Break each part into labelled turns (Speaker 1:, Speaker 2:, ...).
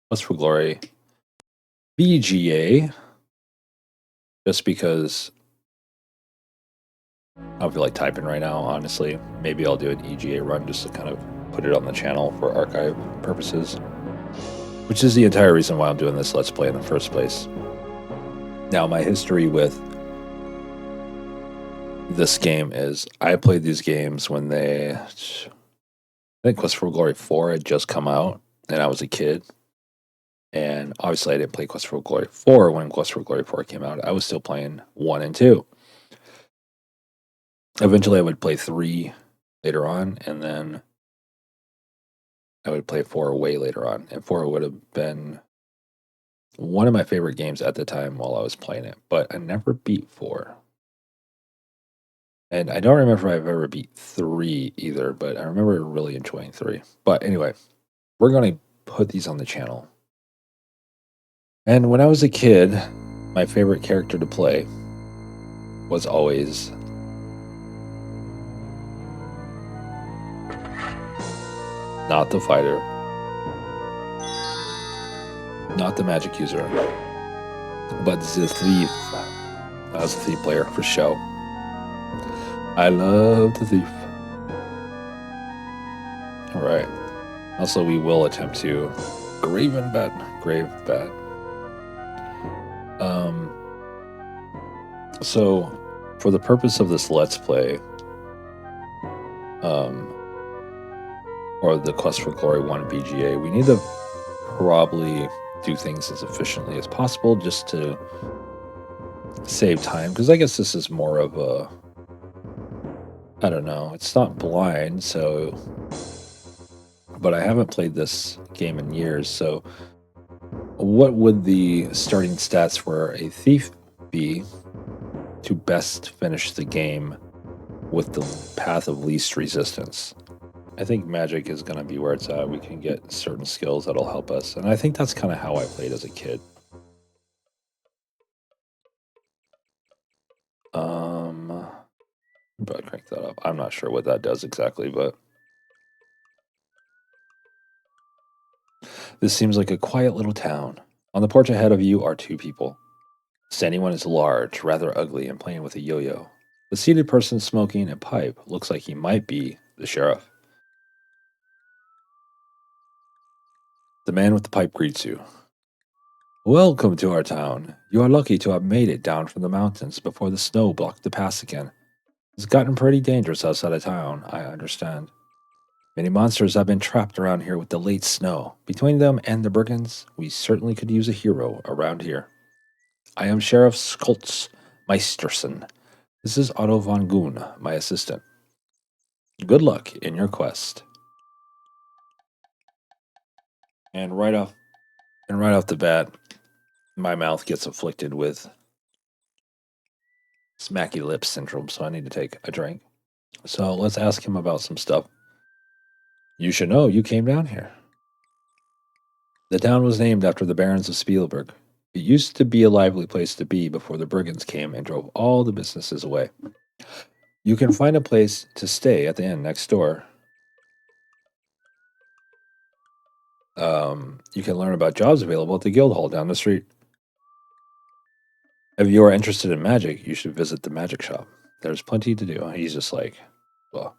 Speaker 1: Quest for Glory BGA, just because I don't feel like typing right now, honestly. Maybe I'll do an EGA run just to kind of put it on the channel for archive purposes, which is the entire reason why I'm doing this Let's Play in the first place. Now, my history with this game is I played these games when I think Quest for Glory 4 had just come out, and I was a kid. And obviously, I didn't play Quest for Glory 4 when Quest for Glory 4 came out. I was still playing 1 and 2. Eventually, I would play 3 later on, and then I would play 4 way later on. And 4 would have been one of my favorite games at the time while I was playing it. But I never beat 4. And I don't remember if I've ever beat 3 either, but I remember really enjoying 3. But anyway, we're going to put these on the channel. And when I was a kid, my favorite character to play was always not the fighter, not the magic user, but the thief. I was a thief player for show. I love the thief. All right. Also, we will attempt to Gravebat. So, for the purpose of this Let's Play, or the Quest for Glory 1 BGA, we need to probably do things as efficiently as possible just to save time, because I guess this is more of a, I don't know, it's not blind, so, but I haven't played this game in years, so what would the starting stats for a thief be to best finish the game with the path of least resistance? I think magic is going to be where it's at. We can get certain skills that'll help us, and I think that's kind of how I played as a kid. But crank that up. I'm not sure what that does exactly, but this seems like a quiet little town. On the porch ahead of you are 2 people. The standing one is large, rather ugly, and playing with a yo-yo. The seated person smoking a pipe looks like he might be the sheriff. The man with the pipe greets you. Welcome to our town. You are lucky to have made it down from the mountains before the snow blocked the pass again. It's gotten pretty dangerous outside of town, I understand. Many monsters have been trapped around here with the late snow. Between them and the brigands, we certainly could use a hero around here. I am Sheriff Skoltz Meisterson. This is Otto von Goon, my assistant. Good luck in your quest. And right off the bat, my mouth gets afflicted with smacky lips syndrome, so I need to take a drink. So let's ask him about some stuff. You should know you came down here. The town was named after the barons of Spielberg. It used to be a lively place to be before the brigands came and drove all the businesses away. You can find a place to stay at the inn next door. You can learn about jobs available at the guild hall down the street. If you are interested in magic, you should visit the magic shop. There's plenty to do. He's just like, well.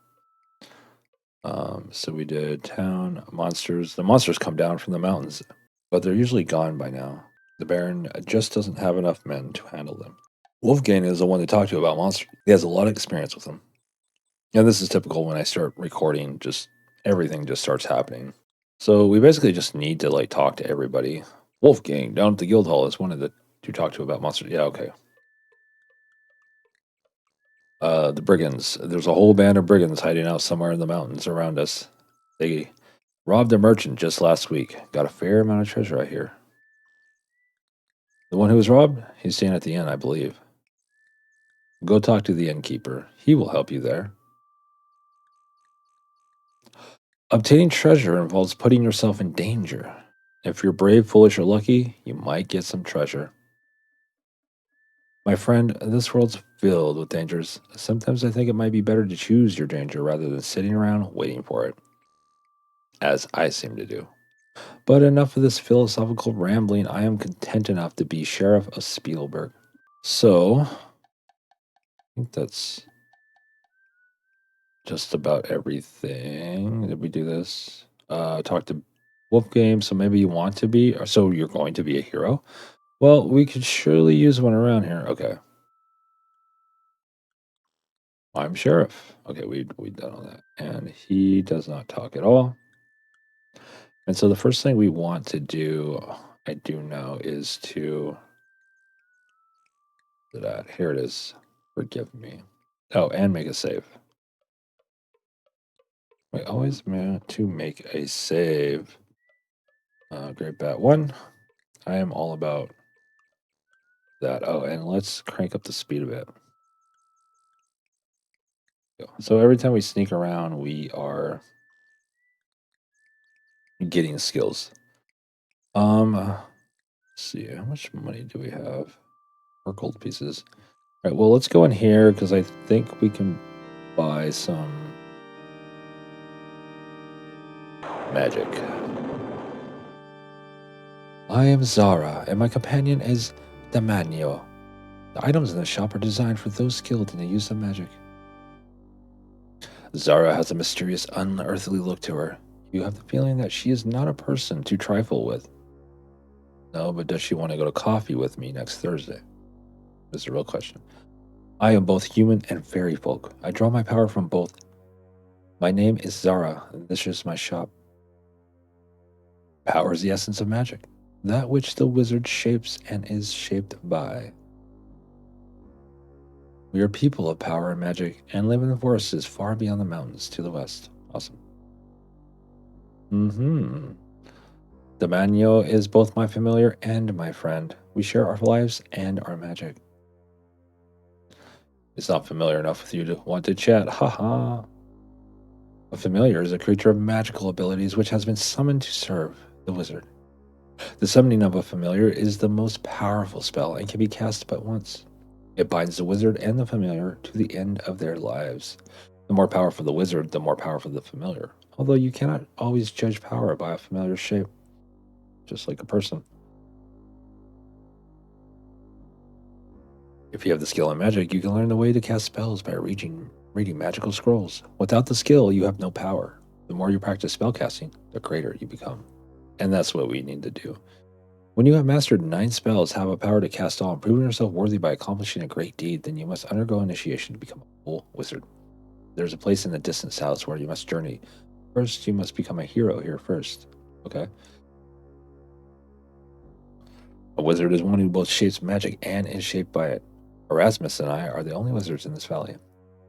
Speaker 1: So we did town, monsters. The monsters come down from the mountains, but they're usually gone by now. The Baron just doesn't have enough men to handle them. Wolfgang is the one to talk to about monsters. He has a lot of experience with them. And this is typical when I start recording, just everything just starts happening. So we basically just need to like talk to everybody. Wolfgang down at the guild hall is one of the to talk to about monsters. Yeah, okay. The brigands. There's a whole band of brigands hiding out somewhere in the mountains around us. They robbed a merchant just last week. Got a fair amount of treasure, I hear. The one who was robbed? He's staying at the inn, I believe. Go talk to the innkeeper. He will help you there. Obtaining treasure involves putting yourself in danger. If you're brave, foolish, or lucky, you might get some treasure. My friend, this world's filled with dangers. Sometimes I think it might be better to choose your danger rather than sitting around waiting for it. As I seem to do. But enough of this philosophical rambling. I am content enough to be Sheriff of Spielberg. So, I think that's just about everything. Did we do this? Talk to Wolf Game. So maybe you want to be, or so you're going to be a hero. Well, we could surely use one around here. Okay, I'm sheriff. Okay, we done all that, and he does not talk at all. And so the first thing we want to do, I do know, is to that. Here it is. Forgive me. Oh, and make a save. We always meant to make a save. Gravebat 1. I am all about that. Oh, and let's crank up the speed a bit. So every time we sneak around, we are getting skills. Let's see, how much money do we have? 4 gold pieces. All right, well, let's go in here because I think we can buy some magic. I am Zara, and my companion is Damanio. The items in the shop are designed for those skilled in the use of magic. Zara has a mysterious, unearthly look to her. You have the feeling that she is not a person to trifle with. No, but does she want to go to coffee with me next Thursday? Is the real question. I am both human and fairy folk. I draw my power from both. My name is Zara, and this is my shop. Power is the essence of magic, that which the wizard shapes and is shaped by. We are people of power and magic, and live in the forests far beyond the mountains to the west. Awesome. Mm-hmm. Damanio is both my familiar and my friend. We share our lives and our magic. It's not familiar enough with you to want to chat. Haha. A familiar is a creature of magical abilities which has been summoned to serve the wizard. The summoning of a familiar is the most powerful spell and can be cast but once. It binds the wizard and the familiar to the end of their lives. The more powerful the wizard, the more powerful the familiar. Although you cannot always judge power by a familiar shape, just like a person. If you have the skill in magic, you can learn the way to cast spells by reading magical scrolls. Without the skill, you have no power. The more you practice spellcasting, the greater you become. And that's what we need to do. When you have mastered 9 spells, have a power to cast all, and proven yourself worthy by accomplishing a great deed, then you must undergo initiation to become a full wizard. There's a place in the distant south where you must journey. First, you must become a hero here first. Okay? A wizard is one who both shapes magic and is shaped by it. Erasmus and I are the only wizards in this valley.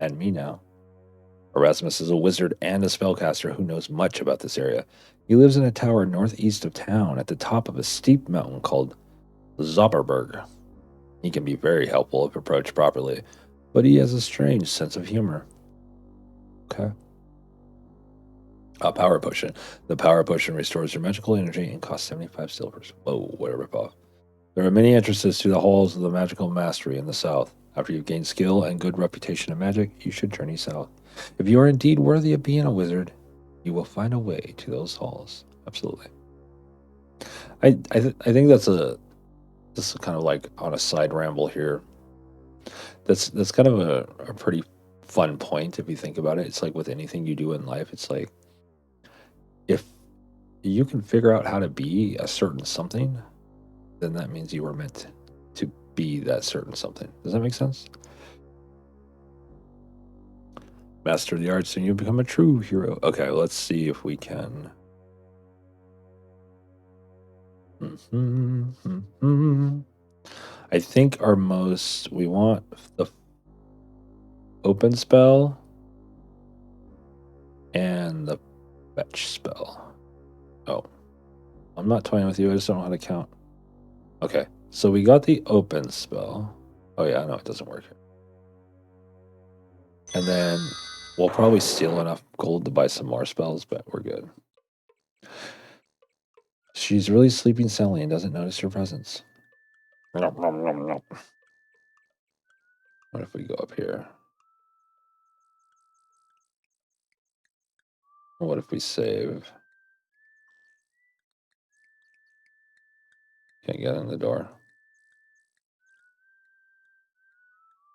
Speaker 1: And me now. Erasmus is a wizard and a spellcaster who knows much about this area. He lives in a tower northeast of town at the top of a steep mountain called Zauberberg. He can be very helpful if approached properly, but he has a strange sense of humor. Okay. A power potion. The power potion restores your magical energy and costs 75 silvers. Whoa, what a ripoff. There are many entrances to the halls of the magical mastery in the south. After you've gained skill and good reputation in magic, you should journey south. If you are indeed worthy of being a wizard, you will find a way to those halls. Absolutely. I think that's this is kind of like on a side ramble here. That's kind of a pretty fun point if you think about it. It's like with anything you do in life, it's like if you can figure out how to be a certain something, then that means you were meant to be that certain something. Does that make sense? Master the arts and you become a true hero. Okay, let's see if we can. I think we want the open spell and the fetch spell. Oh, I'm not toying with you. I just don't know how to count. Okay, so we got the open spell. Oh yeah, no, it doesn't work here. And then we'll probably steal enough gold to buy some more spells, but we're good. She's really sleeping soundly and doesn't notice your presence. What if we go up here? Or what if we save? Can't get in the door.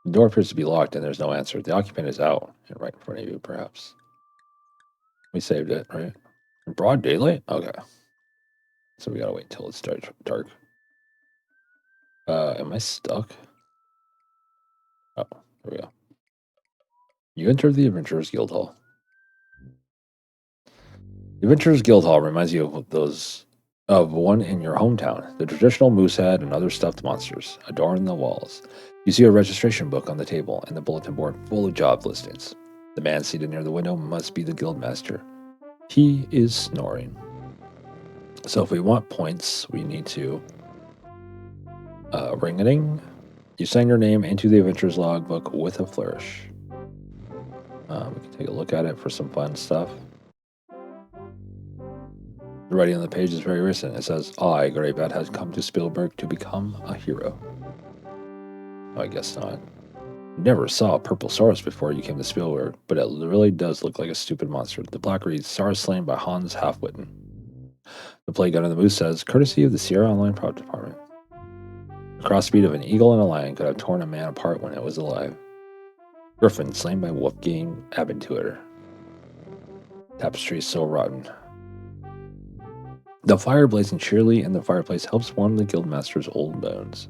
Speaker 1: The door appears to be locked and there's no answer. The occupant is out and right in front of you, perhaps. We saved it, right? In broad daylight? Okay. So we gotta wait until it's dark. Am I stuck? Oh, there we go. You enter the Adventurers Guild Hall. The Adventurers Guild Hall reminds you of one in your hometown. The traditional moose head and other stuffed monsters adorn the walls. You see a registration book on the table and the bulletin board full of job listings. The man seated near the window must be the guild master. He is snoring. So if we want points, we need to ring-a-ding. You sign your name into the Adventurers logbook with a flourish. We can take a look at it for some fun stuff. The writing on the page is very recent. It says, I, Gravebat, has come to Spielberg to become a hero. Oh, I guess not. You never saw a purple Saurus before you came to Spielberg, but it really does look like a stupid monster. The plaque reads, Saurus slain by Hans Halfwitten. The play gun on the moose says, courtesy of the Sierra Online Prop Department. The cross speed of an eagle and a lion could have torn a man apart when it was alive. Griffin slain by Wolfgang Abenteuer. Tapestry is so rotten. The fire blazing cheerily in the fireplace helps warm the guildmaster's old bones.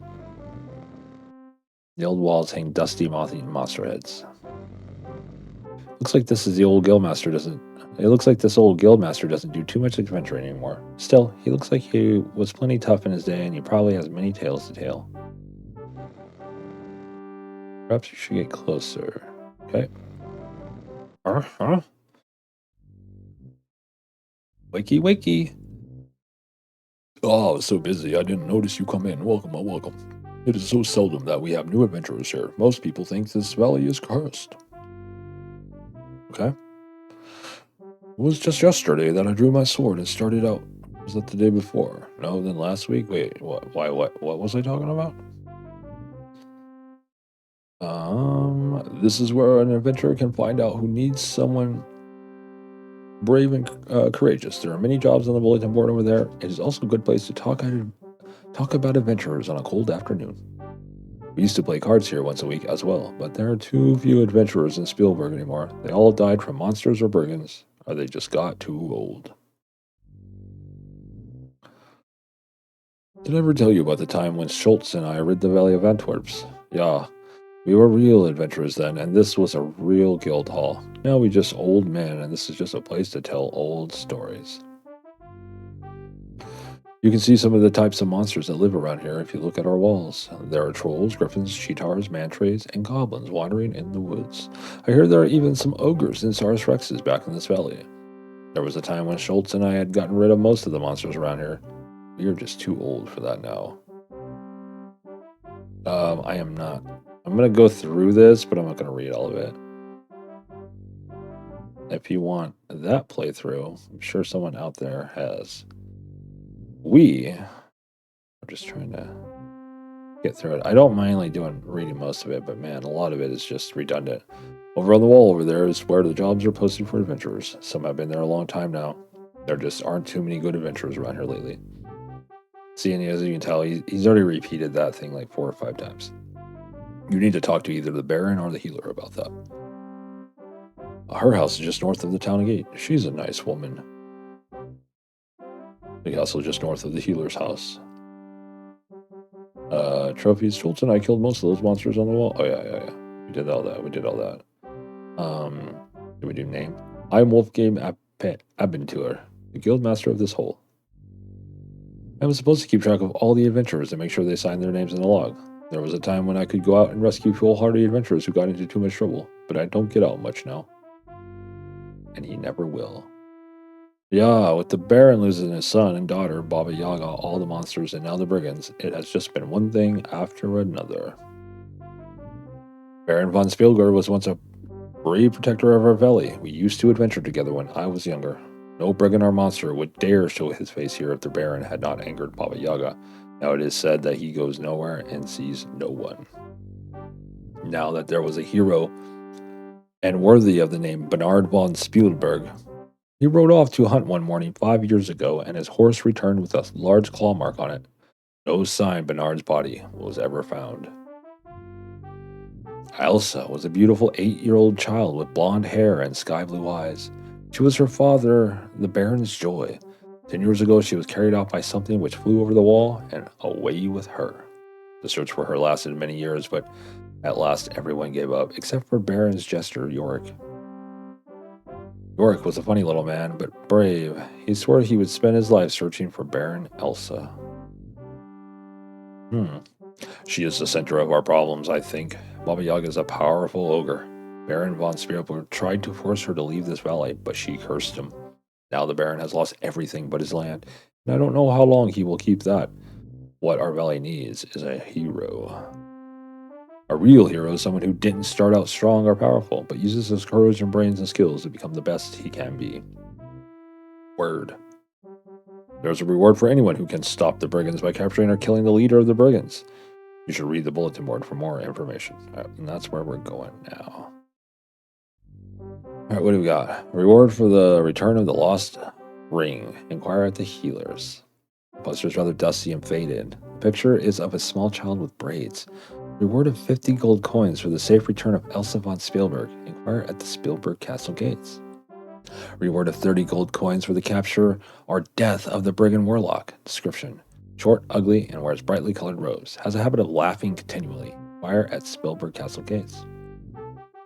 Speaker 1: The old walls hang dusty, moth-eaten monster heads. Looks like this old guildmaster doesn't do too much adventuring anymore. Still, he looks like he was plenty tough in his day, and he probably has many tales to tell. Perhaps you should get closer. Okay. Wakey, wakey. Oh, I was so busy, I didn't notice you come in. Welcome, welcome. It is so seldom that we have new adventurers here. Most people think this valley is cursed. Okay. It was just yesterday that I drew my sword and started out. Was that the day before? No, then last week? Wait, what? Why, what was I talking about? This is where an adventurer can find out who needs someone brave and courageous. There are many jobs on the bulletin board over there. It is also a good place to talk about adventurers on a cold afternoon. We used to play cards here once a week as well, but there are too few adventurers in Spielberg anymore. They all died from monsters or brigands, or they just got too old. Did I ever tell you about the time when Schultz and I rid the Valley of Antwerps? Yeah, we were real adventurers then, and this was a real guild hall. Now we just old men, and this is just a place to tell old stories. You can see some of the types of monsters that live around here if you look at our walls. There are trolls, griffins, cheetahs, mantrays, and goblins wandering in the woods. I hear there are even some ogres and Saurus Rexes back in this valley. There was a time when Schultz and I had gotten rid of most of the monsters around here. We are just too old for that now. I am not. I'm going to go through this, but I'm not going to read all of it. If you want that playthrough, I'm sure someone out there has. I'm just trying to get through it. I don't mind reading most of it, but man, a lot of it is just redundant. Over on the wall over there is where the jobs are posted for adventurers. Some have been there a long time now. There just aren't too many good adventurers around here lately. See, and as you can tell, he's already repeated that thing like 4 or 5 times. You need to talk to either the Baron or the healer about that. Her house is just north of the town gate. She's a nice woman. The castle just north of the healer's house. Trophies. Schultz and I killed most of those monsters on the wall. Oh, yeah. We did all that. Did we do name? I'm Wolfgang Abenteuer, the guild master of this hole. I was supposed to keep track of all the adventurers and make sure they signed their names in the log. There was a time when I could go out and rescue foolhardy adventurers who got into too much trouble, but I don't get out much now. And he never will. Yeah, with the Baron losing his son and daughter, Baba Yaga, all the monsters, and now the brigands, it has just been one thing after another. Baron von Spielberg was once a brave protector of our valley. We used to adventure together when I was younger. No brigand or monster would dare show his face here if the Baron had not angered Baba Yaga. Now it is said that he goes nowhere and sees no one. Now that there was a hero and worthy of the name Bernard von Spielberg, he rode off to hunt one morning 5 years ago, and his horse returned with a large claw mark on it. No sign Bernard's body was ever found. Elsa was a beautiful 8-year-old child with blonde hair and sky blue eyes. She was her father, the Baron's joy. 10 years ago, she was carried off by something which flew over the wall and away with her. The search for her lasted many years, but at last everyone gave up, except for Baron's jester, Yorick. Yorick was a funny little man, but brave. He swore he would spend his life searching for Baron Elsa. She is the center of our problems, I think. Baba Yaga is a powerful ogre. Baron von Spielberg tried to force her to leave this valley, but she cursed him. Now the Baron has lost everything but his land, and I don't know how long he will keep that. What our valley needs is a hero. A real hero is someone who didn't start out strong or powerful, but uses his courage and brains and skills to become the best he can be. Word. There's a reward for anyone who can stop the brigands by capturing or killing the leader of the brigands. You should read the bulletin board for more information. And that's where we're going now. Alright, what do we got? Reward for the return of the lost ring. Inquire at the healers. The poster is rather dusty and faded. The picture is of a small child with braids. Reward of 50 gold coins for the safe return of Elsa von Spielberg. Inquire at the Spielberg Castle gates. Reward of 30 gold coins for the capture or death of the brigand warlock. Description. Short, ugly, and wears brightly colored robes. Has a habit of laughing continually. Inquire at Spielberg Castle gates.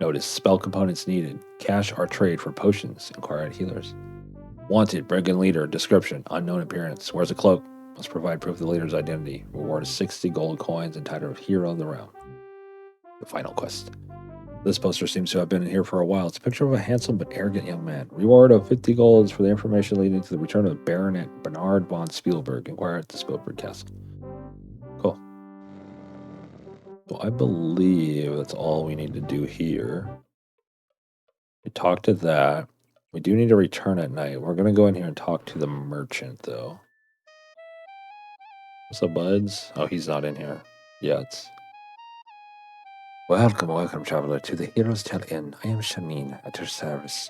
Speaker 1: Notice spell components needed. Cash or trade for potions. Inquire at healers. Wanted brigand leader. Description. Unknown appearance. Wears a cloak. Must provide proof of the leader's identity. Reward is 60 gold coins and title of Hero of the Realm. The final quest. This poster seems to have been in here for a while. It's a picture of a handsome but arrogant young man. Reward of 50 golds for the information leading to the return of Baronet Bernard von Spielberg. Inquire at the Spielberg Castle. Cool. So I believe that's all we need to do here. We talked to that. We do need to return at night. We're going to go in here and talk to the merchant, though. What's up, buds? Oh, he's not in here yet. Welcome, traveler, to the Hero's Tale Inn. I am Shamin, at your service.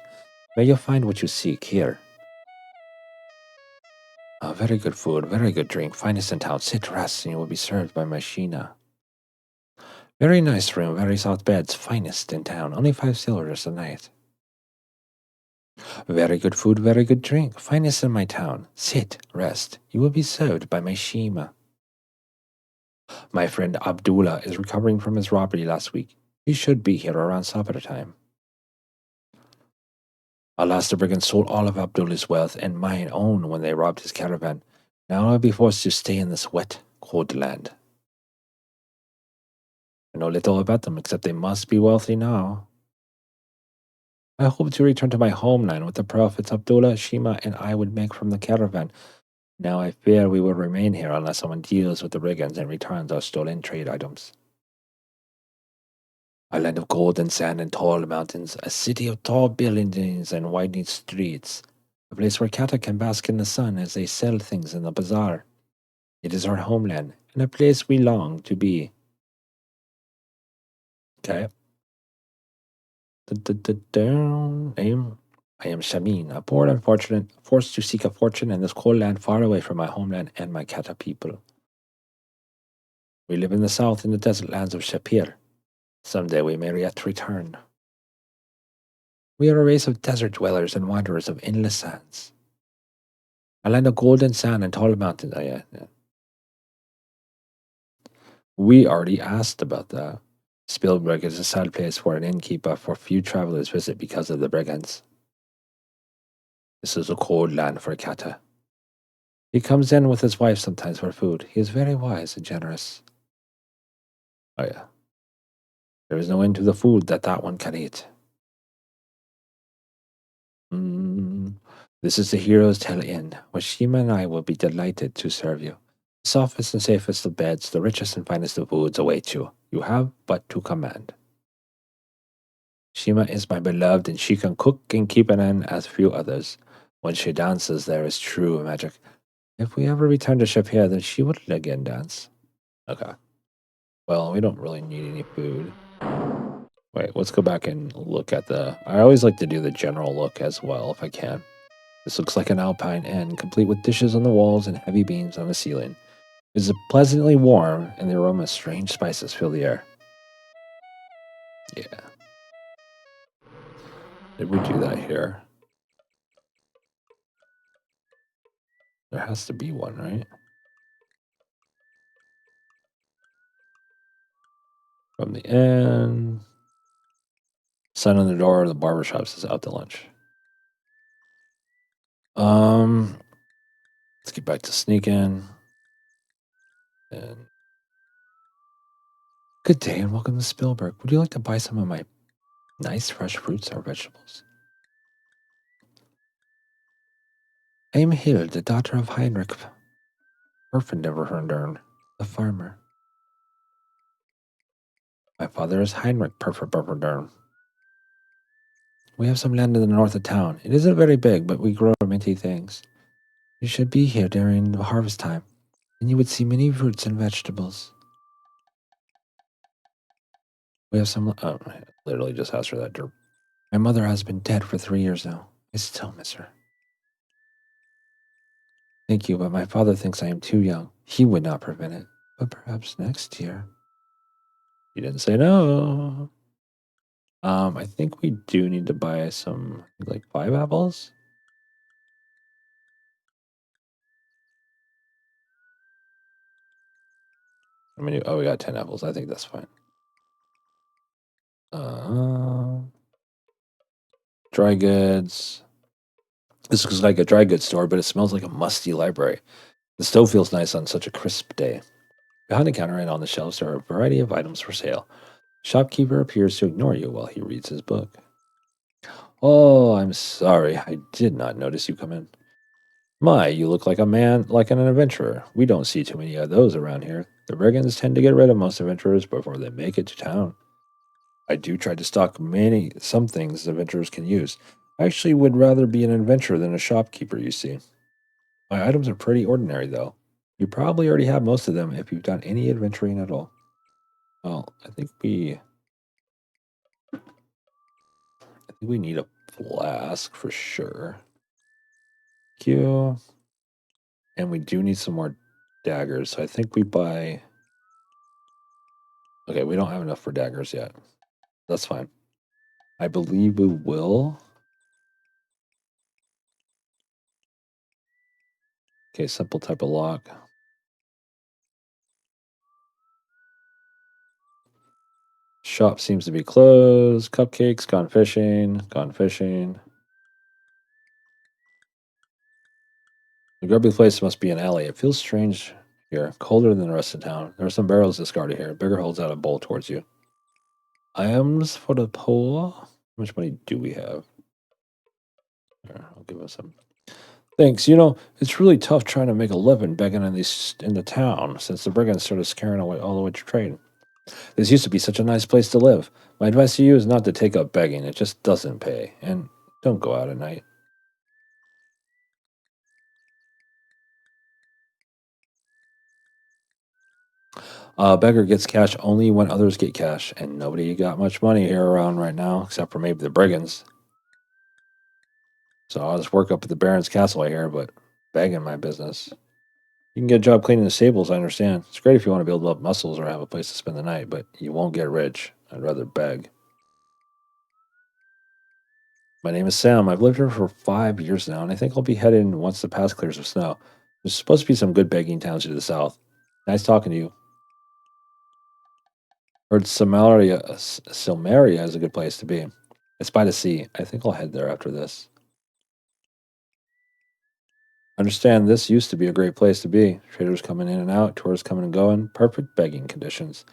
Speaker 1: May you find what you seek here. Very good food, very good drink, finest in town. Sit, rest, and you will be served by my Sheena. Very nice room, very soft beds, finest in town. Only 5 silvers a night. Very good food, very good drink, finest in my town. Sit, rest. You will be served by my Shima. My friend Abdullah is recovering from his robbery last week. He should be here around supper time. Alas, the brigands sold all of Abdullah's wealth and mine own when they robbed his caravan. Now I'll be forced to stay in this wet, cold land. I know little about them except they must be wealthy now. I hope to return to my homeland with the profits Abdullah, Shima, and I would make from the caravan. Now I fear we will remain here unless someone deals with the brigands and returns our stolen trade items. A land of gold and sand and tall mountains, a city of tall buildings and widening streets, a place where Kata can bask in the sun as they sell things in the bazaar. It is our homeland, and a place we long to be. Okay. I am Shamin, a poor unfortunate, forced to seek a fortune in this cold land far away from my homeland and my Kata people. We live in the south in the desert lands of Shapir. Someday we may yet return. We are a race of desert dwellers and wanderers of endless sands. A land of golden sand and tall mountains. Oh, yeah. We already asked about that. Spielberg is a sad place where an innkeeper for few travelers visit because of the brigands. This is a cold land for Kata. He comes in with his wife sometimes for food. He is very wise and generous. Oh, yeah. There is no end to the food that one can eat. This is the Hero's Tale Inn, where Shima and I will be delighted to serve you. The softest and safest of beds, the richest and finest of foods await you. You have but to command. Shima is my beloved, and she can cook and keep an inn as few others. When she dances, there is true magic. If we ever return to Shapir, then she will again dance. Okay. Well, we don't really need any food. Wait, let's go back and look at I always like to do the general look as well, if I can. This looks like an alpine inn, complete with dishes on the walls and heavy beams on the ceiling. It is pleasantly warm, and the aroma of strange spices fill the air. Yeah. Did we do that here? There has to be one, right? From the inn. Sign on the door of the barbershop says out to lunch. Let's get back to sneaking. And good day and welcome to Spielberg. Would you like to buy some of my nice fresh fruits or vegetables? I am Hild, the daughter of Heinrich Perfenderhundern, the farmer. My father is Heinrich Perfenderhundern. We have some land in the north of town. It isn't very big, but we grow many things. You should be here during the harvest time, and you would see many fruits and vegetables. We have some. Oh, I literally just asked her that. Derp. My mother has been dead for 3 years now. I still miss her. Thank you, but my father thinks I am too young. He would not prevent it, but perhaps next year. You didn't say no. I think we do need to buy some, like 5 apples. I mean, oh, we got 10 apples. I think that's fine. Dry goods. This is like a dry goods store, but it smells like a musty library. The stove feels nice on such a crisp day. Behind the counter and on the shelves are a variety of items for sale. Shopkeeper appears to ignore you while he reads his book. Oh, I'm sorry. I did not notice you come in. My, you look like a man, like an adventurer. We don't see too many of those around here. The brigands tend to get rid of most adventurers before they make it to town. I do try to stock some things adventurers can use. I actually would rather be an adventurer than a shopkeeper, you see. My items are pretty ordinary, though. You probably already have most of them if you've done any adventuring at all. Well, I think we need a flask for sure. Q. And we do need some more daggers. So I think we buy. Okay, we don't have enough for daggers yet. That's fine. I believe we will. Okay, simple type of lock. Shop seems to be closed. Cupcakes, gone fishing, gone fishing. The grubby place must be an alley. It feels strange here, colder than the rest of town. There are some barrels discarded here. Bigger holds out a bowl towards you. Items for the poor. How much money do we have? Here, I'll give us some. Thanks. It's really tough trying to make a living begging in the town since the brigands started scaring away all the way to trade. This used to be such a nice place to live. My advice to you is not to take up begging. It just doesn't pay. And don't go out at night. Beggar gets cash only when others get cash, and nobody got much money here around right now, except for maybe the brigands. So I'll just work up at the Baron's castle here, but begging my business. You can get a job cleaning the stables, I understand. It's great if you want to build up muscles or have a place to spend the night, but you won't get rich. I'd rather beg. My name is Sam. I've lived here for 5 years now, and I think I'll be heading once the pass clears of snow. There's supposed to be some good begging towns to the south. Nice talking to you. Heard Silmaria is a good place to be. It's by the sea. I think I'll head there after this. Understand this used to be a great place to be. Traders coming in and out, tourists coming and going. Perfect begging conditions.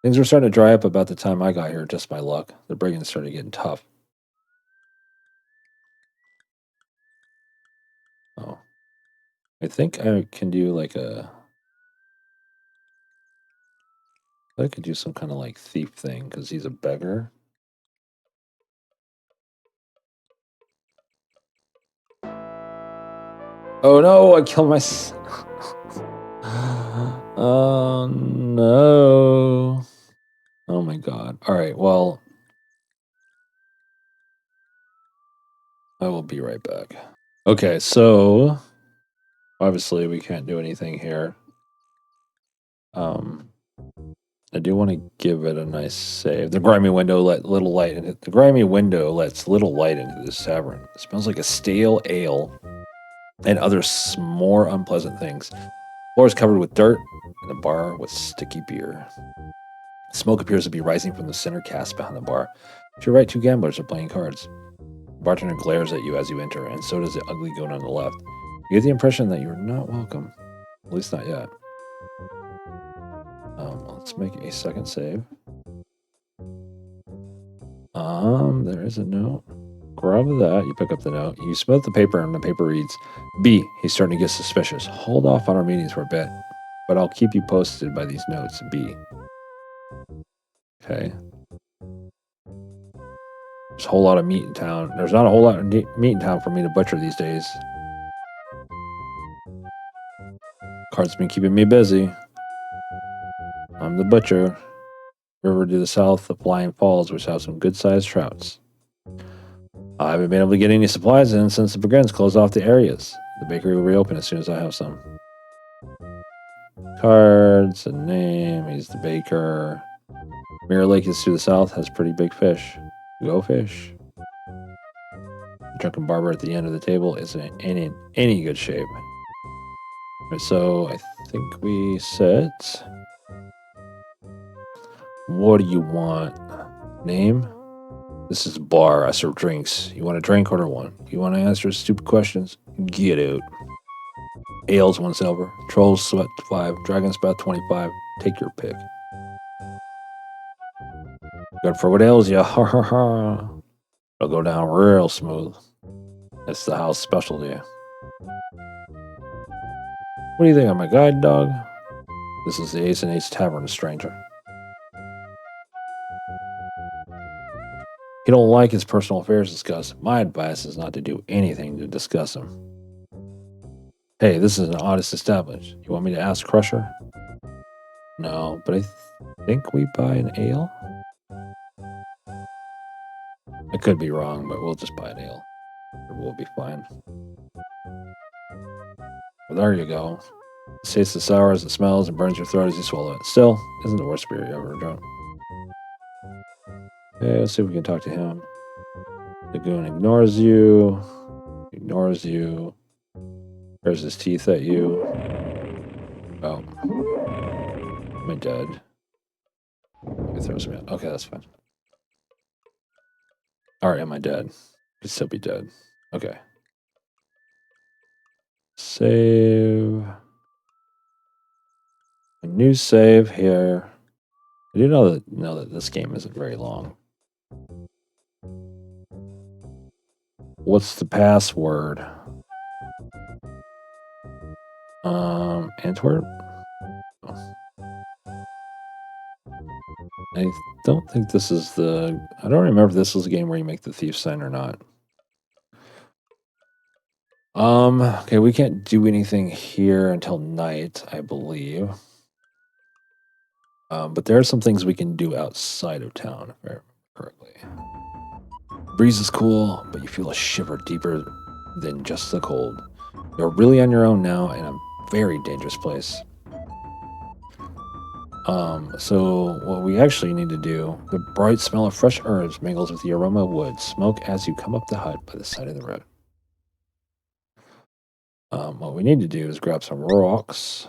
Speaker 1: Things were starting to dry up about the time I got here, just by luck. The brigands started getting tough. Oh. I think I can do I could do some kind of like thief thing because he's a beggar. Oh no, I killed myself. Oh no. Oh my god. All right, well, I will be right back. Okay, so obviously we can't do anything here. I do want to give it a nice save. The grimy window let little light in it. The grimy window lets little light into this tavern. It smells like a stale ale and other more unpleasant things. The floor is covered with dirt, and the bar with sticky beer. Smoke appears to be rising from the center cask behind the bar. To your right, two gamblers are playing cards. The bartender glares at you as you enter, and so does the ugly goat on the left. You get the impression that you are not welcome. At least not yet. Let's make a second save. There is a note. Grab that. You pick up the note. You smooth the paper, and the paper reads, B. He's starting to get suspicious. Hold off on our meetings for a bit, but I'll keep you posted by these notes. B. Okay. There's a whole lot of meat in town. There's not a whole lot of meat in town for me to butcher these days. Cart's been keeping me busy. I'm the butcher. River to the south, the Flying Falls, which have some good-sized trouts. I haven't been able to get any supplies in since the brigands closed off the areas. The bakery will reopen as soon as I have some. Cards, a name, he's the baker. Mirror Lake is to the south, has pretty big fish. Go fish. The drunken barber at the end of the table isn't in any good shape. Right, so I think we set. What do you want? Name? This is a bar. I serve drinks. You want a drink? Order one. You want to answer stupid questions? Get out. Ales 1 silver. Trolls sweat 5. Dragons about 25. Take your pick. Good for what ails ya. Ha ha ha. It'll go down real smooth. That's the house specialty. What do you think? I'm a guide dog? This is the Ace and Ace Tavern, stranger. He don't like his personal affairs discussed. My advice is not to do anything to discuss them. Hey, this is an honest establishment. You want me to ask Crusher? No, but I think we buy an ale? I could be wrong, but we'll just buy an ale. We'll be fine. Well, there you go. It tastes as sour as it smells and burns your throat as you swallow it. Still, isn't the worst beer you ever drunk. Okay, let's see if we can talk to him. The goon ignores you. Ignores you. Bares his teeth at you. Oh. Am I dead? He throws me out. Okay, that's fine. Alright, am I dead? Could still be dead. Okay. Save. A new save here. I do know that this game isn't very long. What's the password? Antwerp? I don't think this is the... I don't remember if this was a game where you make the thief sign or not. Okay, we can't do anything here until night, I believe. But there are some things we can do outside of town, if I remember correctly. Breeze is cool, but you feel a shiver deeper than just the cold. You're really on your own now in a very dangerous place. So what we actually need to do, the bright smell of fresh herbs mingles with the aroma of wood. Smoke as you come up the hut by the side of the road. What we need to do is grab some rocks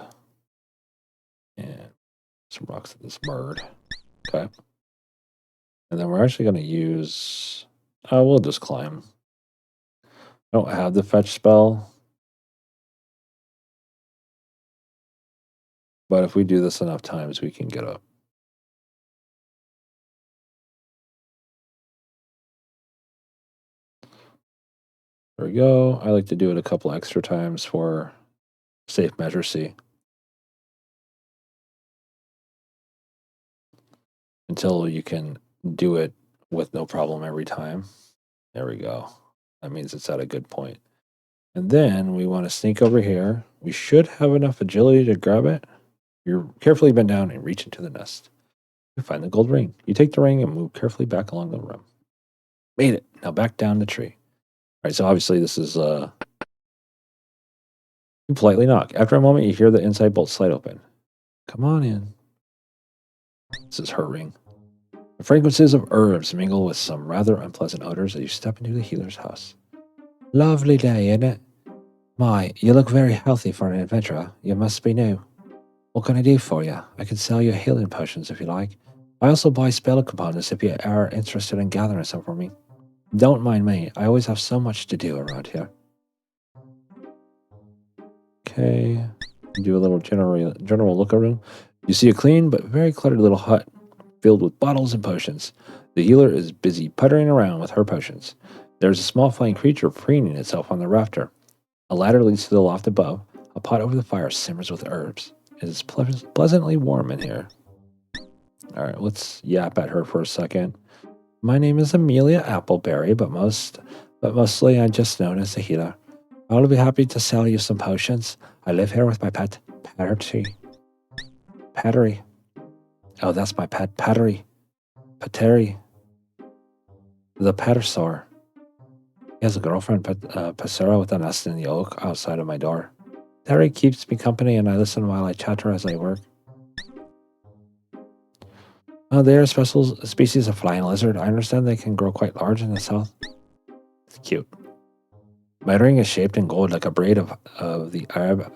Speaker 1: and some rocks at this bird. Okay. And then we're actually going to use, we'll just climb. I don't have the fetch spell. But if we do this enough times, we can get up. There we go. I like to do it a couple extra times for safe measure C. Until you can do it with no problem every time. There we go. That means it's at a good point. And then we want to sneak over here. We should have enough agility to grab it. You're carefully bend down and reach into the nest. You find the gold ring. You take the ring and move carefully back along the rim. Made it. Now back down the tree. All right, so obviously this is you politely knock. After a moment, you hear the inside bolt slide open. Come on in. This is her ring. The fragrances of herbs mingle with some rather unpleasant odors as you step into the healer's house. Lovely day, isn't it? My, you look very healthy for an adventurer. You must be new. What can I do for you? I can sell you healing potions if you like. I also buy spell components if you are interested in gathering some for me. Don't mind me. I always have so much to do around here. Okay. Do a little general look around. You see a clean but very cluttered little hut filled with bottles and potions. The healer is busy puttering around with her potions. There's a small flying creature preening itself on the rafter. A ladder leads to the loft above. A pot over the fire simmers with herbs. It is pleasantly warm in here. All right, let's yap at her for a second. My name is Amelia Appleberry, but mostly I'm just known as a healer. I'll be happy to sell you some potions. I live here with my pet, Pattery. Oh, that's my pet, Pattery. The Pattersaur. He has a girlfriend, Passera, with a nest in the oak outside of my door. Terry keeps me company and I listen while I chatter as I work. They are a special species of flying lizard. I understand they can grow quite large in the south. It's cute. My ring is shaped in gold like a braid of the Arab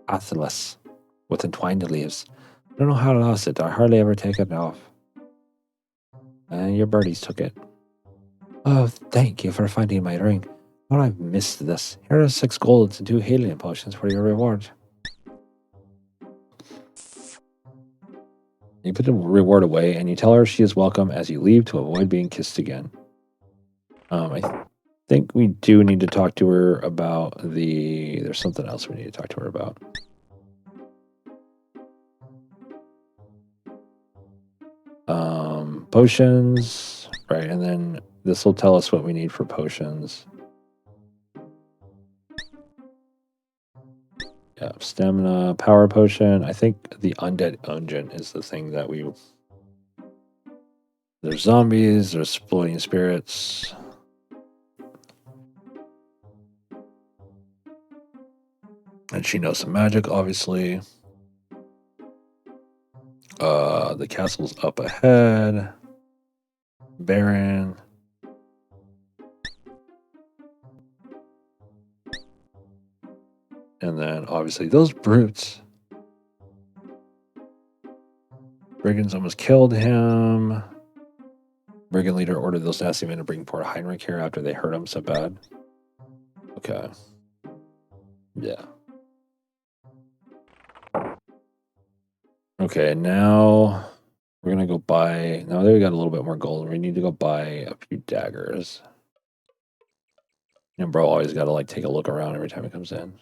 Speaker 1: atlas with entwined leaves. I don't know how I lost it. I hardly ever take it off. And your birdies took it. Oh, thank you for finding my ring. Oh, I've missed this. Here are 6 golds and 2 healing potions for your reward. You put the reward away, and you tell her she is welcome as you leave to avoid being kissed again. I think we do need to talk to her about there's something else we need to talk to her about. Potions, right, and then this will tell us what we need for potions. Yeah, stamina, power potion. I think the undead unguent is the thing that we... There's zombies, there's floating spirits. And she knows some magic, obviously. The castle's up ahead. Baron. And then, obviously, those brutes. Brigands almost killed him. Brigand leader ordered those nasty men to bring poor Heinrich here after they hurt him so bad. Okay. Yeah. Okay, now we're going to go buy... Now that we got a little bit more gold, we need to go buy a few daggers. And bro always got to like take a look around every time he comes in.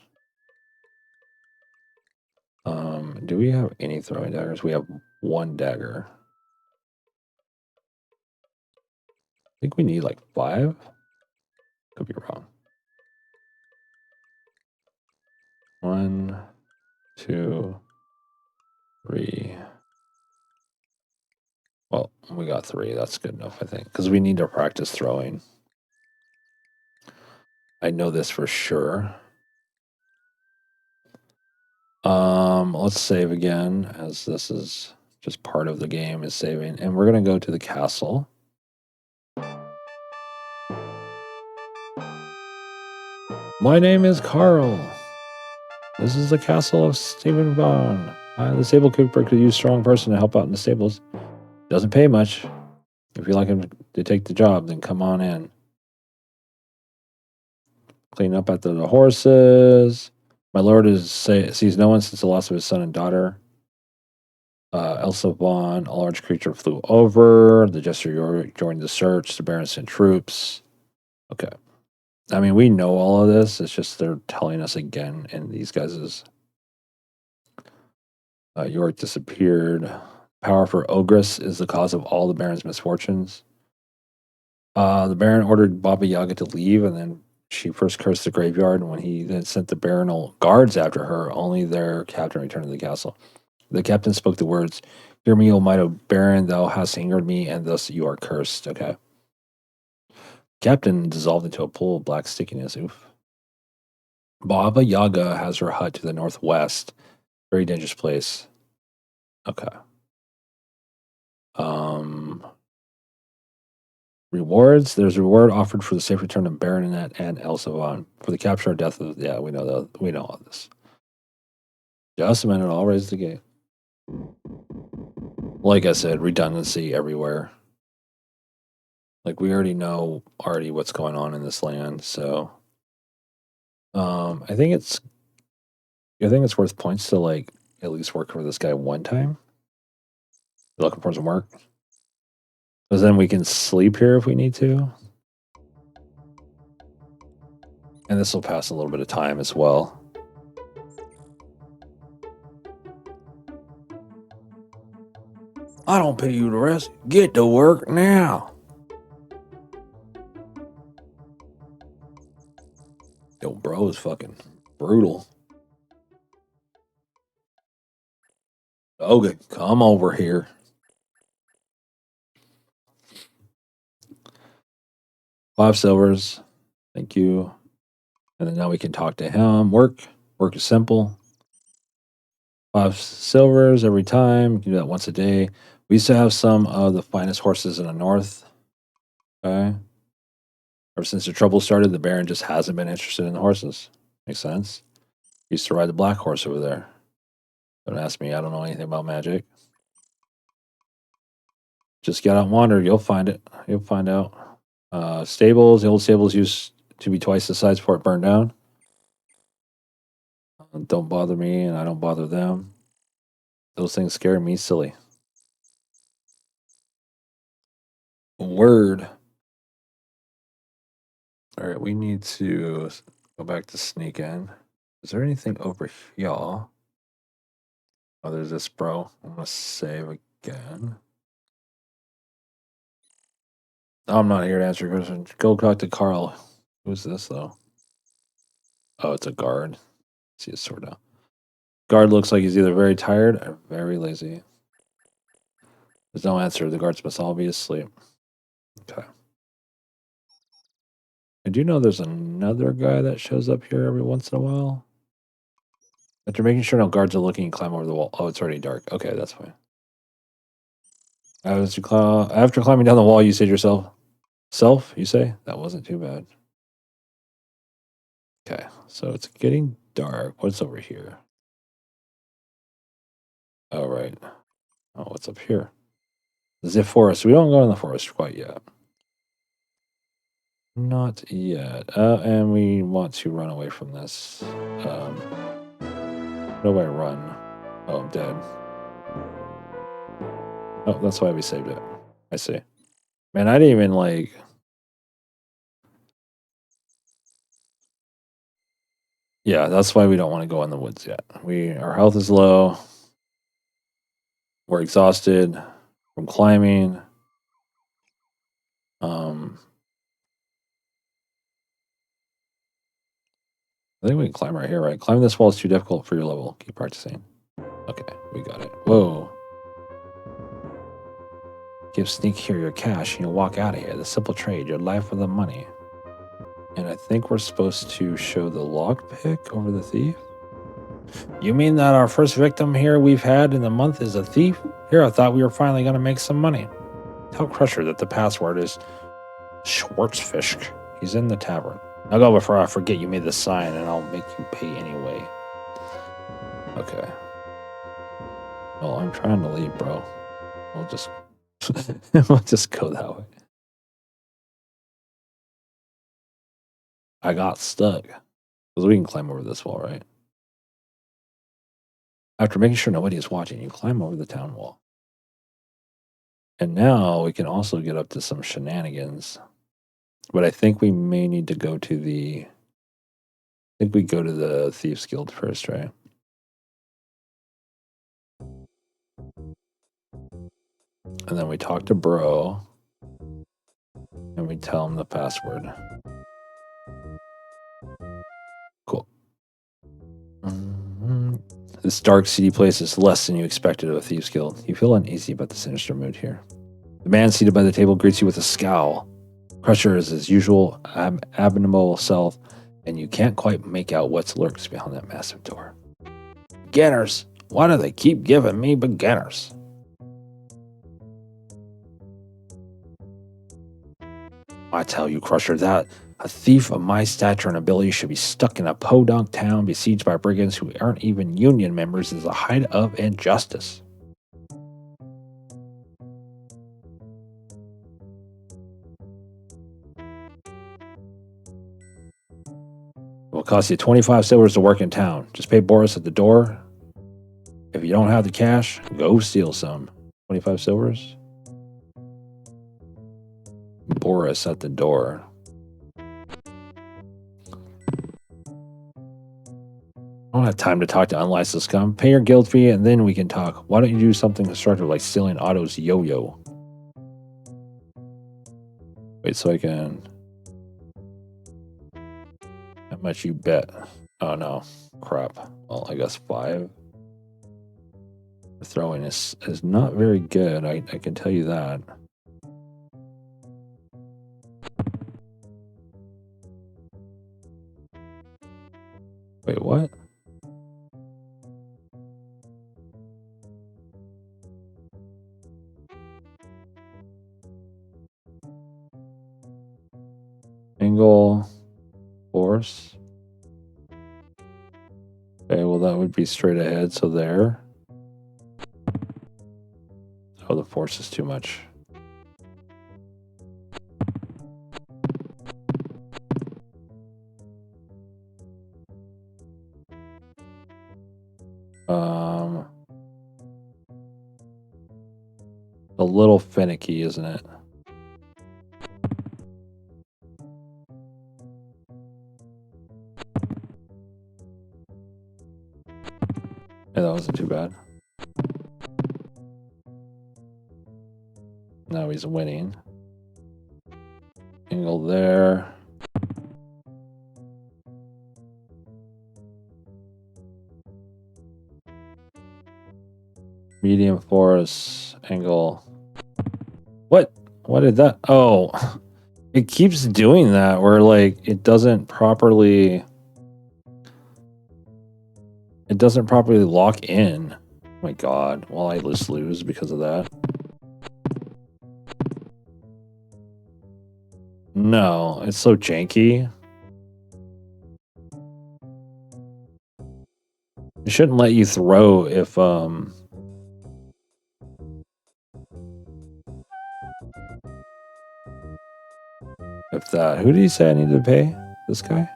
Speaker 1: Do we have any throwing daggers? We have 1 dagger. I think we need like 5. Could be wrong. 1, 2, 3. Well, we got 3. That's good enough, I think, because we need to practice throwing. I know this for sure. Let's save again, as this is just part of the game is saving, and we're gonna go to the castle. My name is Carl. This is the castle of Stephen Bond. The stable keeper could use a strong person to help out in the stables. Doesn't pay much. If you like him to take the job, then come on in. Clean up after the horses. My lord sees no one since the loss of his son and daughter. Elsa Vaughn, a large creature flew over. The jester joined the search. The Baron sent troops. Okay. I mean, we know all of this. It's just they're telling us again in these guys'... Yorick disappeared. Power for Ogress is the cause of all the Baron's misfortunes. The Baron ordered Baba Yaga to leave, and then she first cursed the graveyard, and when he then sent the Baronal guards after her, only their captain returned to the castle. The captain spoke the words, "Hear me, O mighty Baron, thou hast angered me, and thus you are cursed." Okay. Captain dissolved into a pool of black stickiness. Oof. Baba Yaga has her hut to the northwest. Very dangerous place. Okay. Rewards. There's a reward offered for the safe return of Baronet and Elsavan for the capture or death of. Yeah, we know that. We know all this. Just a minute. I'll raise the gate. Like I said, redundancy everywhere. Like we already know what's going on in this land, so I think it's worth points to like at least work for this guy one time. Looking for some work. Because then we can sleep here if we need to. And this will pass a little bit of time as well. I don't pay you to rest. Get to work now. Yo, bro is fucking brutal. Okay, come over here. Five silvers. Thank you. And then now we can talk to him. Work is simple. 5 silvers every time. You can do that once a day. We used to have some of the finest horses in the north. Okay. Ever since the trouble started, the Baron just hasn't been interested in the horses. Makes sense. Used to ride the black horse over there. Don't ask me. I don't know anything about magic. Just get out and wander. You'll find it. You'll find out. Stables. The old stables used to be twice the size before it burned down. Don't bother me, and I don't bother them. Those things scare me silly. Word. All right, we need to go back to sneak in. Is there anything over here? Oh, there's this, bro. I'm gonna save again. I'm not here to answer your question. Go talk to Carl. Who's this though? Oh, it's a guard. See his sword now. Guard looks like he's either very tired or very lazy. There's no answer. The guards must all be asleep. Okay. I do know there's another guy that shows up here every once in a while. After making sure no guards are looking, climb over the wall. Oh, it's already dark. Okay, that's fine. After climbing down the wall, you said yourself, you say? That wasn't too bad. Okay, so it's getting dark. What's over here? Oh, right. Oh, what's up here? The forest. We don't go in the forest quite yet. Not yet. And we want to run away from this. How do I run? Oh, I'm dead. Oh, that's why we saved it. I see. Man, I didn't even like... Yeah, that's why we don't want to go in the woods yet. Our health is low. We're exhausted from climbing. I think we can climb right here, right? Climbing this wall is too difficult for your level. Keep practicing. Okay, we got it. Whoa. Give Sneak here your cash and you'll walk out of here. The simple trade, your life with the money. And I think we're supposed to show the lockpick over the thief. You mean that our first victim here we've had in the month is a thief? Here, I thought we were finally going to make some money. Tell Crusher that the password is Schwarzfisch. He's in the tavern. Now go before I forget you made the sign and I'll make you pay anyway. Okay. Well, I'm trying to leave, bro. We'll just we'll just go that way. I got stuck. Because we can climb over this wall, right? After making sure nobody is watching, you climb over the town wall. And now we can also get up to some shenanigans. But I think we may need to go to the... I think we go to the Thieves Guild first, right? And then we talk to Bro. And we tell him the password. Cool. This dark, seedy place is less than you expected of a Thieves Guild. You feel uneasy about the sinister mood here. The man seated by the table greets you with a scowl. Crusher is his usual abominable self, and you can't quite make out what lurks behind that massive door. Beginners, Why do they keep giving me beginners? I tell you, Crusher, that a thief of my stature and ability should be stuck in a podunk town besieged by brigands who aren't even union members is a height of injustice. It will cost you 25 silvers to work in town. Just pay Boris at the door. If you don't have the cash, go steal some. 25 silvers? Boris at the door. I don't have time to talk to unlicensed scum. Pay your guild fee and then we can talk. Why don't you do something constructive like stealing Otto's yo-yo? Wait, so I can... How much you bet? Oh no. Crap. Well, I guess 5. The throwing is not very good. I can tell you that. Wait, what? Angle, force. Okay, well that would be straight ahead, so there. Oh, the force is too much. A little finicky, isn't it? Yeah, that wasn't too bad. Now he's winning. Angle there. Medium force, angle. What? What did that? Oh, it keeps doing that where like it doesn't properly lock in. Oh my god. Well, I just lose because of that. No, it's so janky. It shouldn't let you throw if that. Who did he say I needed to pay? This guy?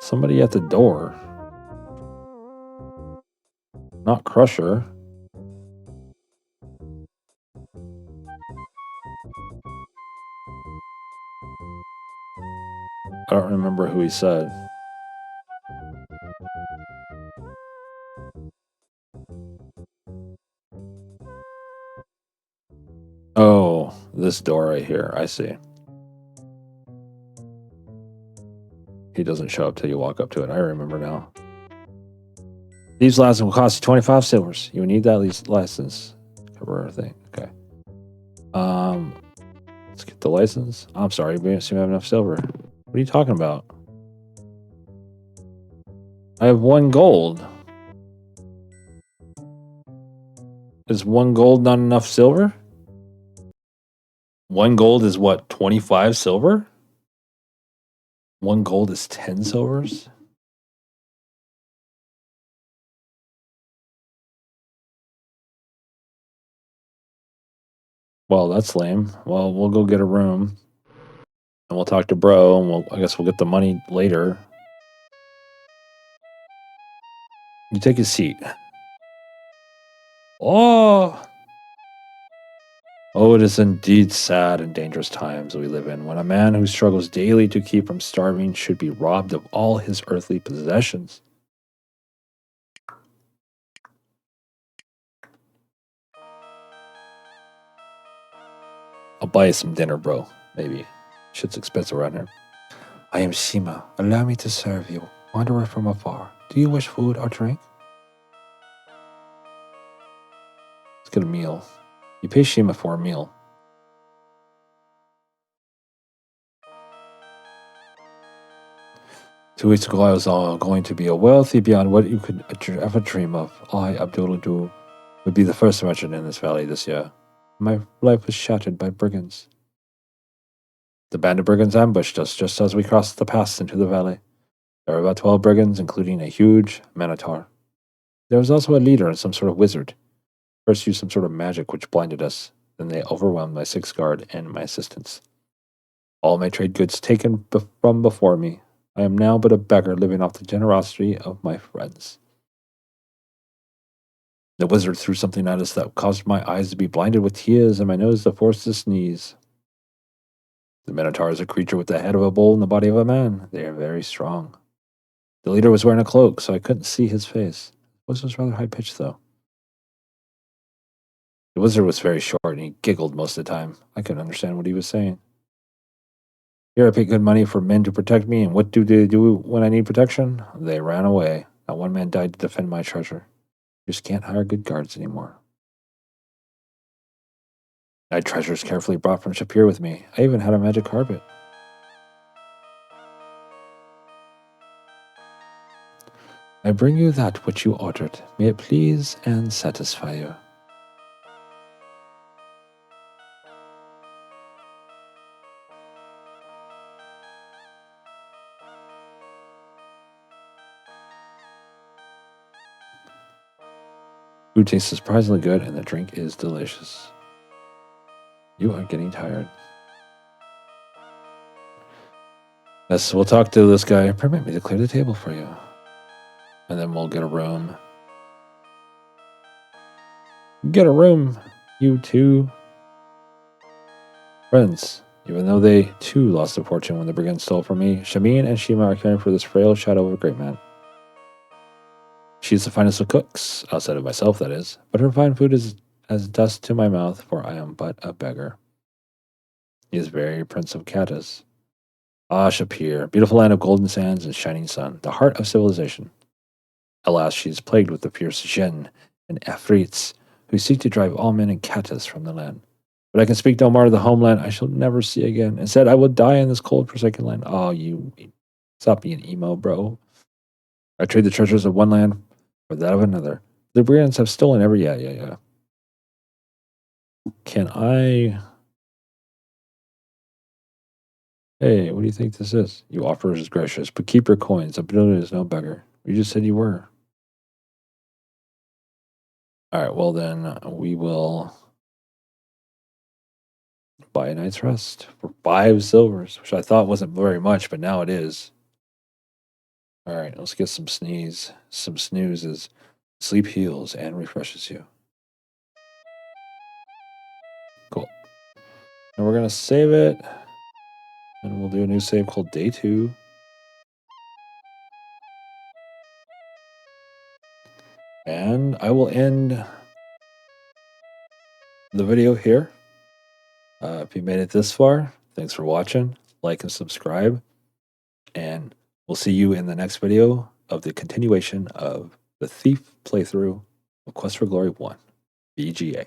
Speaker 1: Somebody at the door. Not Crusher. I don't remember who he said. Oh, this door right here. I see. He doesn't show up till you walk up to it. I remember now. These license will cost you 25 silvers. You need that license cover thing. Okay. Let's get the license. I'm sorry, we don't seem to have enough silver. What are you talking about? I have 1 gold. Is 1 gold not enough silver? 1 gold is what, 25 silver? 1 gold is 10 silvers? Well, that's lame. Well, we'll go get a room. And we'll talk to bro, and I guess we'll get the money later. You take a seat. Oh! Oh, it is indeed sad and dangerous times we live in, when a man who struggles daily to keep from starving should be robbed of all his earthly possessions. I'll buy you some dinner, bro. Maybe. Shit's expensive around here. I am Shima. Allow me to serve you. Wanderer from afar. Do you wish food or drink? Let's get a meal. You pay Shima for a meal. "2 weeks ago, I was going to be a wealthy beyond what you could ever dream of. I, Abdul would be the first merchant in this valley this year. My life was shattered by brigands. The band of brigands ambushed us just as we crossed the pass into the valley. There were about 12 brigands, including a huge minotaur. There was also a leader and some sort of wizard. First used some sort of magic which blinded us. Then they overwhelmed my 6th guard and my assistants. All my trade goods taken from before me. I am now but a beggar living off the generosity of my friends." The wizard threw something at us that caused my eyes to be blinded with tears and my nose to force to sneeze. The minotaur is a creature with the head of a bull and the body of a man. They are very strong. The leader was wearing a cloak, so I couldn't see his face. His voice was rather high-pitched, though. The wizard was very short, and he giggled most of the time. I couldn't understand what he was saying. "Here I pay good money for men to protect me, and what do they do when I need protection? They ran away. Not one man died to defend my treasure. You just can't hire good guards anymore. I had treasures carefully brought from Shapir with me. I even had a magic carpet. I bring you that which you ordered. May it please and satisfy you." Food tastes surprisingly good, and the drink is delicious. You are getting tired. Yes, we'll talk to this guy. Permit me to clear the table for you. And then we'll get a room. Get a room, you two. Friends, even though they too lost a fortune when the brigands stole from me, Shamin and Shima are caring for this frail shadow of a great man. She's the finest of cooks, outside of myself, that is, but her fine food is as dust to my mouth, for I am but a beggar. He is very Prince of Katas. Ah, Shapir, beautiful land of golden sands and shining sun, the heart of civilization. Alas, she is plagued with the fierce Jinn and Afrits, who seek to drive all men and Katas from the land. But I can speak no more of the homeland I shall never see again. Instead, I will die in this cold, forsaken land. Oh, you stop being emo, bro. I trade the treasures of one land for that of another. The brigands have stolen every... Yeah. Can I... Hey, what do you think this is? You offer is gracious, but keep your coins. Abdullah is no beggar. You just said you were. All right, well then, we will buy a night's rest for 5 silvers, which I thought wasn't very much, but now it is. All right, let's get some snoozes. Sleep heals and refreshes you. Cool. And we're going to save it. And we'll do a new save called Day 2. And I will end the video here. If you made it this far, thanks for watching. Like and subscribe. And we'll see you in the next video of the continuation of the Thief playthrough of Quest for Glory 1, BGA.